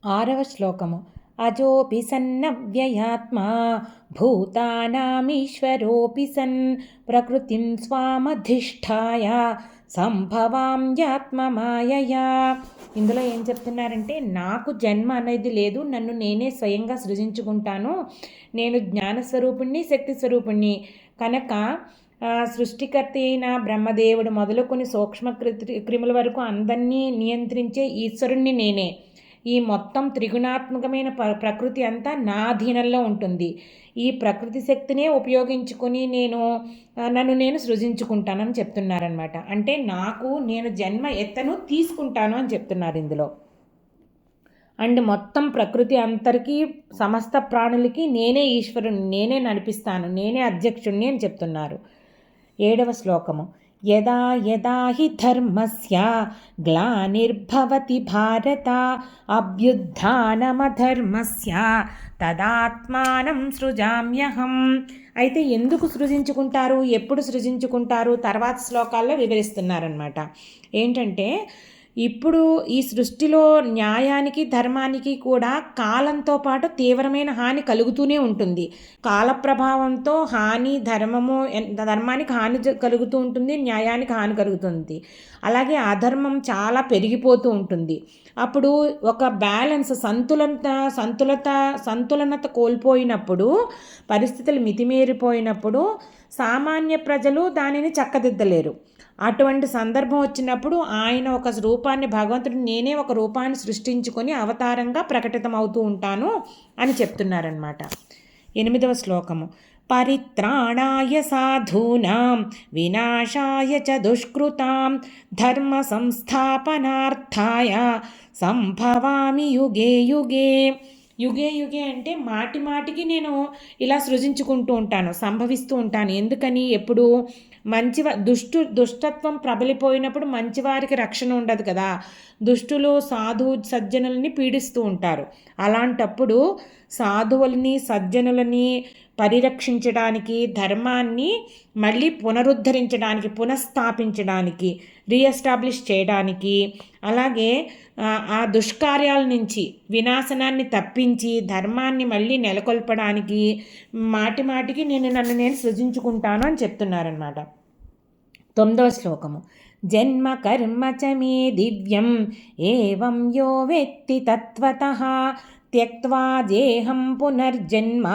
ఆరవ శ్లోకము. అజోపి సన్నవ్యయాత్మా భూతానామీశ్వరోపి సన్ ప్రకృతిం స్వామధిష్ఠాయ సంభవామ్యాత్మమాయయా. ఇందులో ఏం చెప్తున్నారంటే, నాకు జన్మ అనేది లేదు, నన్ను నేనే స్వయంగా సృజించుకుంటాను, నేను జ్ఞానస్వరూపుణ్ణి, శక్తి స్వరూపుణ్ణి కనుక సృష్టికర్త అయిన బ్రహ్మదేవుడు మొదలుకొని సూక్ష్మ క్రిముల వరకు అందరినీ నియంత్రించే ఈశ్వరుణ్ణి నేనే. ఈ మొత్తం త్రిగుణాత్మకమైన ప్రకృతి అంతా నా అధీనంలో ఉంటుంది. ఈ ప్రకృతి శక్తినే ఉపయోగించుకొని నన్ను నేను సృజించుకుంటానని చెప్తున్నారనమాట. అంటే నేను జన్మ ఎత్తను, తీసుకుంటాను అని చెప్తున్నారు ఇందులో. అండ్ మొత్తం ప్రకృతి అంతరికి, సమస్త ప్రాణులకి నేనే ఈశ్వరుని, నేనే నడిపిస్తాను, నేనే అధ్యక్షుణ్ణి అని చెప్తున్నారు. 7వ శ్లోకము. యదా యదా హి ధర్మస్య గ్లానిర్భవతి భారత అభ్యుత్థానమధర్మస్య తదాత్మానం సృజామ్యహం. అయితే ఎందుకు సృజించుకుంటారు, ఎప్పుడు సృజించుకుంటారు, తర్వాత శ్లోకాల్లో వివరిస్తున్నారనమాట. ఏంటంటే, ఇప్పుడు ఈ సృష్టిలో న్యాయానికి, ధర్మానికి కూడా కాలంతో పాటు తీవ్రమైన హాని కలుగుతూనే ఉంటుంది. కాల ప్రభావంతో ధర్మానికి హాని కలుగుతూ ఉంటుంది, న్యాయానికి హాని కలుగుతుంది. అలాగే అధర్మం చాలా పెరిగిపోతూ ఉంటుంది. అప్పుడు ఒక బ్యాలెన్స్, సంతులనత కోల్పోయినప్పుడు, పరిస్థితులు మితిమీరిపోయినప్పుడు సామాన్య ప్రజలు దానిని చక్కదిద్దలేరు. అటువంటి సందర్భం వచ్చినప్పుడు ఆయన ఒక రూపాన్ని, భగవంతుడు నేనే ఒక రూపాన్ని సృష్టించుకొని అవతారంగా ప్రకటితమవుతూ ఉంటాను అని చెప్తున్నారనమాట. 8వ శ్లోకము. పరిత్రాణాయ సాధూనాం వినాశాయ చ దుష్కృతాం ధర్మ సంస్థాపనార్థాయ సంభవామి యుగే యుగే. యుగే యుగే అంటే మాటి మాటికి నేను ఇలా సృజించుకుంటూ ఉంటాను, సంభవిస్తూ ఉంటాను. ఎందుకని? ఎప్పుడు దుష్టత్వం ప్రబలిపోయినప్పుడు మంచివారికి రక్షణ ఉండదు కదా. దుష్టులు సజ్జనులని పీడిస్తూ ఉంటారు. అలాంటప్పుడు సాధువులని, సజ్జనులని పరిరక్షించడానికి, ధర్మాన్ని మళ్ళీ పునరుద్ధరించడానికి, పునఃస్థాపించడానికి, రీఎస్టాబ్లిష్ చేయడానికి, అలాగే ఆ దుష్కార్యాల నుంచి వినాశనాన్ని తప్పించి ధర్మాన్ని మళ్ళీ నెలకొల్పడానికి మాటి మాటికి నన్ను నేను సృజించుకుంటాను అని చెప్తున్నారనమాట. 9వ శ్లోకము. జన్మ కర్మ చ మే దివ్యం ఏవం యో వేత్తి తత్వతః త్యక్త్వా దేహం పునర్జన్మ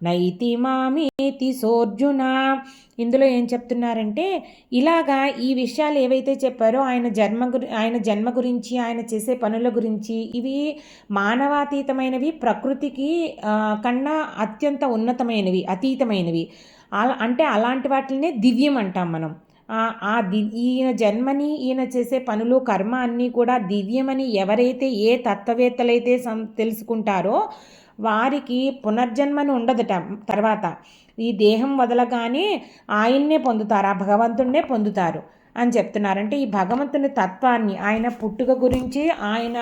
నైతి మామేతి సోర్జున. ఇందులో ఏం చెప్తున్నారంటే, ఇలాగా ఈ విషయాలు ఏవైతే చెప్పారో ఆయన జన్మ గురించి, ఆయన చేసే పనుల గురించి, ఇవి మానవాతీతమైనవి, ప్రకృతికి కన్నా అత్యంత ఉన్నతమైనవి, అతీతమైనవి. అంటే అలాంటి వాటినే దివ్యం అంటాం మనం. ఈయన జన్మని, ఈయన చేసే పనులు, కర్మ అన్నీ కూడా దివ్యమని ఎవరైతే, ఏ తత్వవేత్తలైతే తెలుసుకుంటారో వారికి పునర్జన్మని ఉండదట. తర్వాత ఈ దేహం వదలగానే ఆయన్నే పొందుతారు, ఆ భగవంతుడినే పొందుతారు అని చెప్తున్నారంటే, ఈ భగవంతుని తత్వాన్ని, ఆయన పుట్టుక గురించి, ఆయన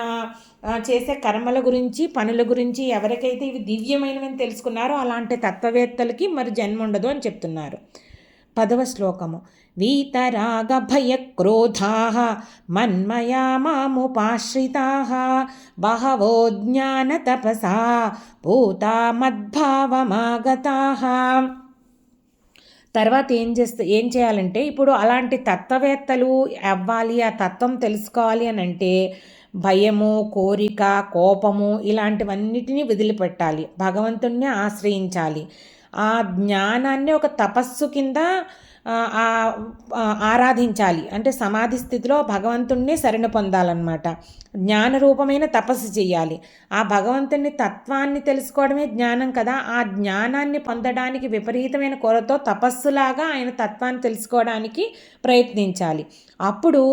చేసే కర్మల గురించి, పనుల గురించి ఎవరికైతే ఇవి దివ్యమైనవని తెలుసుకున్నారో అలాంటి తత్వవేత్తలకి మరి జన్మ ఉండదు అని చెప్తున్నారు. 10వ శ్లోకము. వీతరాగభయక్రోధాః మన్మయా మాముపాశ్రితాః బహవో జ్ఞానతపసా భూతా మద్భావమాగతాః. తర్వాత ఏం చేయాలంటే, ఇప్పుడు అలాంటి తత్వవేత్తలు అవ్వాలి, ఆ తత్వం తెలుసుకోవాలి అని అంటే భయము, కోరిక, కోపము ఇలాంటివన్నిటినీ వదిలిపెట్టాలి, భగవంతుణ్ణి ఆశ్రయించాలి. ఆ జ్ఞానాన్ని ఒక తపస్సు కింద ఆరాధించాలి. అంటే సమాధి స్థితిలో భగవంతుణ్ణి శరణ పొందాలన్నమాట. జ్ఞానరూపమైన తపస్సు చేయాలి. ఆ భగవంతుని తత్వాన్ని తెలుసుకోవడమే జ్ఞానం కదా. ఆ జ్ఞానాన్ని పొందడానికి విపరీతమైన కోరతో తపస్సులాగా ఆయన తత్వాన్ని తెలుసుకోవడానికి ప్రయత్నించాలి. అప్పుడు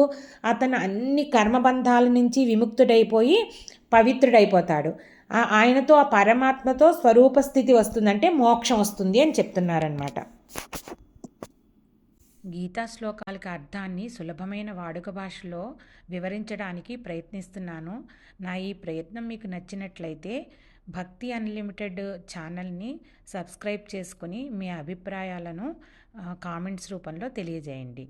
అతను అన్ని కర్మబంధాల నుంచి విముక్తుడైపోయి పవిత్రుడైపోతాడు. ఆయనతో, ఆ పరమాత్మతో స్వరూప స్థితి వస్తుందంటే మోక్షం వస్తుంది అని చెప్తున్నారనమాట. గీతా శ్లోకాలకి అర్థాన్ని సులభమైన వాడుక భాషలో వివరించడానికి ప్రయత్నిస్తున్నాను. నా ఈ ప్రయత్నం మీకు నచ్చినట్లయితే భక్తి అన్లిమిటెడ్ ఛానల్ని సబ్స్క్రైబ్ చేసుకుని మీ అభిప్రాయాలను కామెంట్స్ రూపంలో తెలియజేయండి.